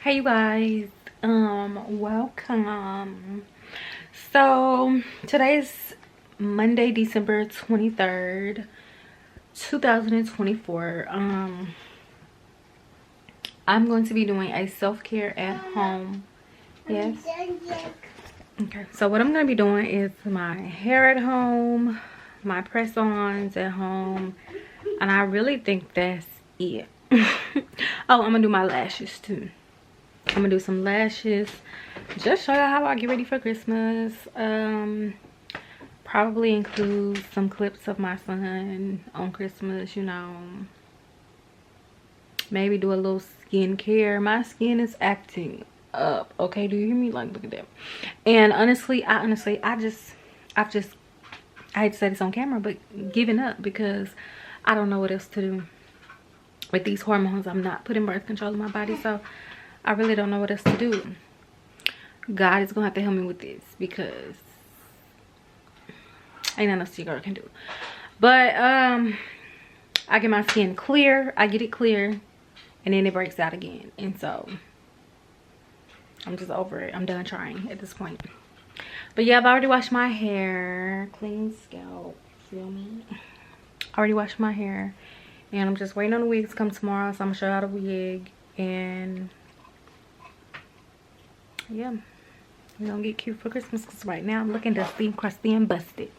Hey you guys, welcome. So today's Monday, December 23rd, 2024. I'm going to be doing a self-care at home. Yes. Okay, so what I'm going to be doing is my hair at home, my press-ons at home, and I really think that's it. Oh, I'm gonna do my lashes too. I'm gonna do some lashes, just show you how I get ready for Christmas. Probably include some clips of my son on Christmas, you know. Maybe do a little skincare. My skin is acting up. Okay, do you hear me? Like, look at that. And honestly, I hate to say this on camera, but giving up because I don't know what else to do with these hormones. I'm not putting birth control in my body, so I really don't know what else to do. God is gonna have to help me with this because ain't nothing else your girl can do. But I get my skin clear, I get it clear, and then it breaks out again. And so I'm just over it. I'm done trying at this point. But yeah, I've already washed my hair, clean scalp, feel me? I already washed my hair, and I'm just waiting on the wigs to come tomorrow, so I'm gonna show y'all the wig. And yeah, we're gonna get cute for Christmas because right now I'm looking dusty, crusty, and busted.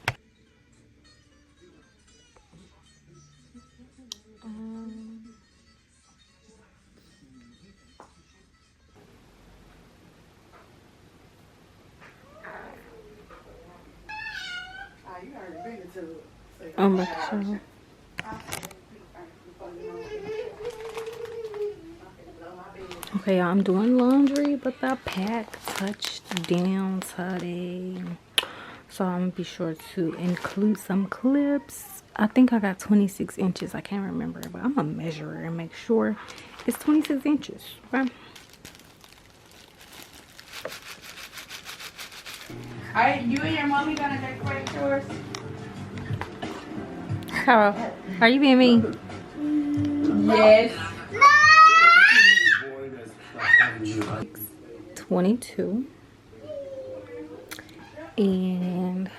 I'm about to show. Okay, y'all, I'm doing laundry, but the pack touched down today. So I'm gonna be sure to include some clips. I think I got 26 inches. I can't remember, but I'm gonna measure it and make sure it's 26 inches. Okay. Alright, you and your mommy gonna decorate yours? Carol, are you being mean? Yes. 22. And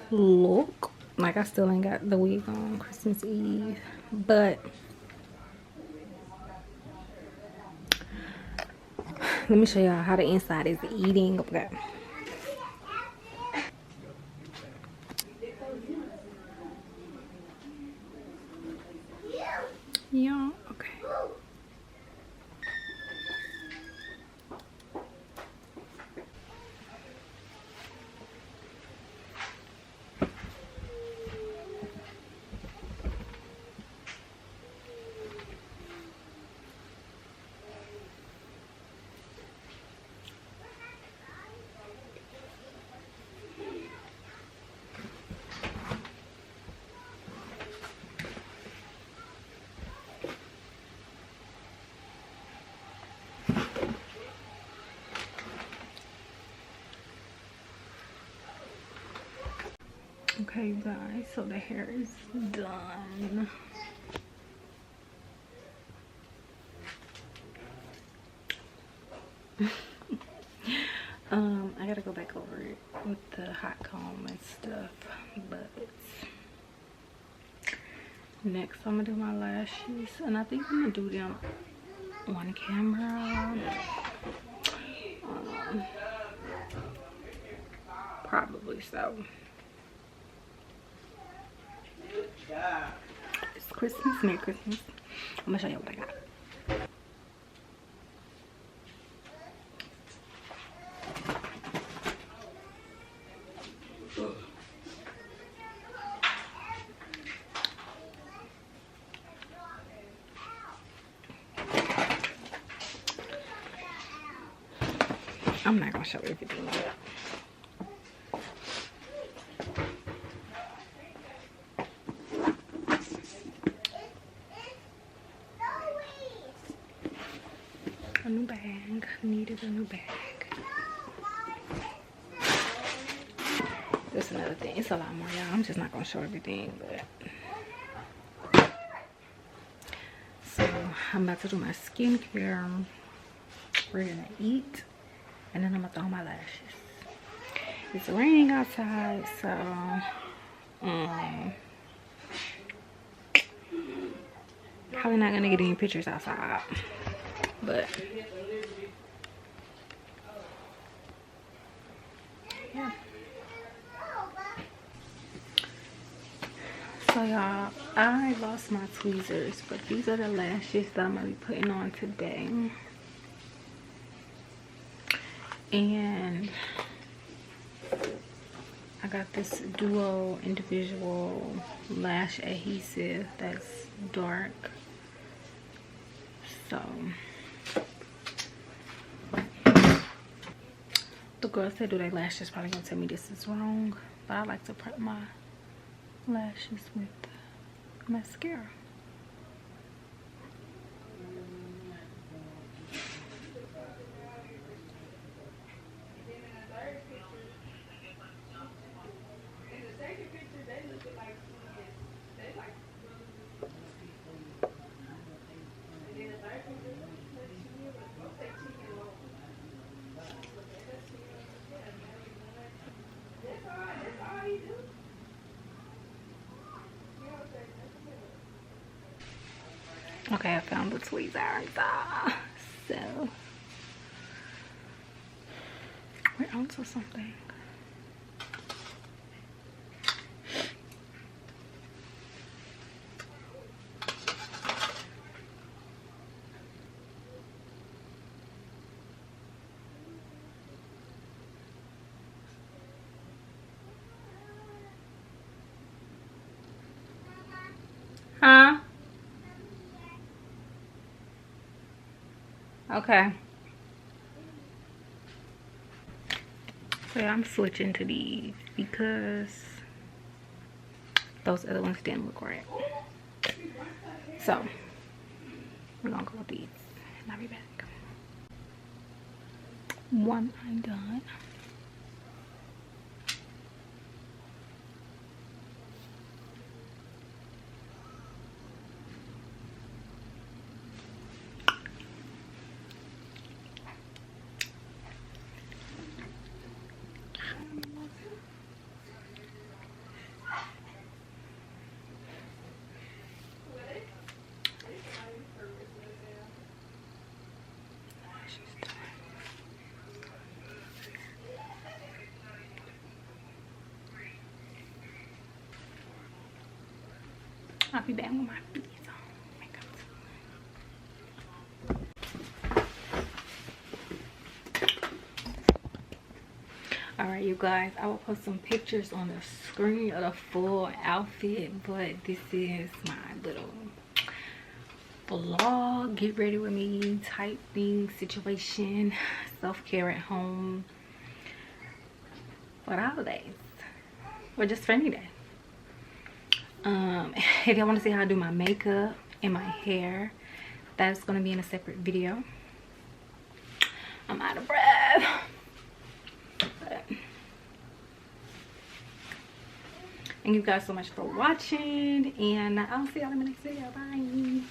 look, like I still ain't got the wig on Christmas Eve, but let me show y'all how the inside is eating. Okay. Yeah, okay. Okay, you guys, so the hair is done. I gotta go back over it with the hot comb and stuff, but next I'm gonna do my lashes, and I think I'm gonna do them on camera. Probably so. It's Christmas, Merry Christmas. I'm gonna show you what I got. I'm not gonna show everything yet. A new bag. Needed a new bag. That's another thing. It's a lot more, y'all. I'm just not gonna show everything, but so I'm about to do my skincare. We're gonna eat, and then I'm gonna throw my lashes. It's raining outside, so probably not gonna get any pictures outside, but yeah. So y'all, I lost my tweezers, but these are the lashes that I'm gonna be putting on today. And I got this duo individual lash adhesive that's dark. So the girls that do their lashes probably gonna tell me this is wrong, but I like to prep my lashes with mascara. Okay, I found the tweezers. So we're onto something. Huh? Okay. So yeah, I'm switching to these because those other ones didn't look right. So we're gonna go with these and I'll be back. One eye done. I'll be back with my Feliz on. Alright, you guys, I will post some pictures on the screen of the full outfit, but this is my little vlog, get ready with me type thing situation, self-care at home for the holidays, or just for any day. If y'all want to see how I do my makeup and my hair, that's going to be in a separate video. I'm out of breath. But thank you guys so much for watching, and I'll see y'all in the next video. Bye.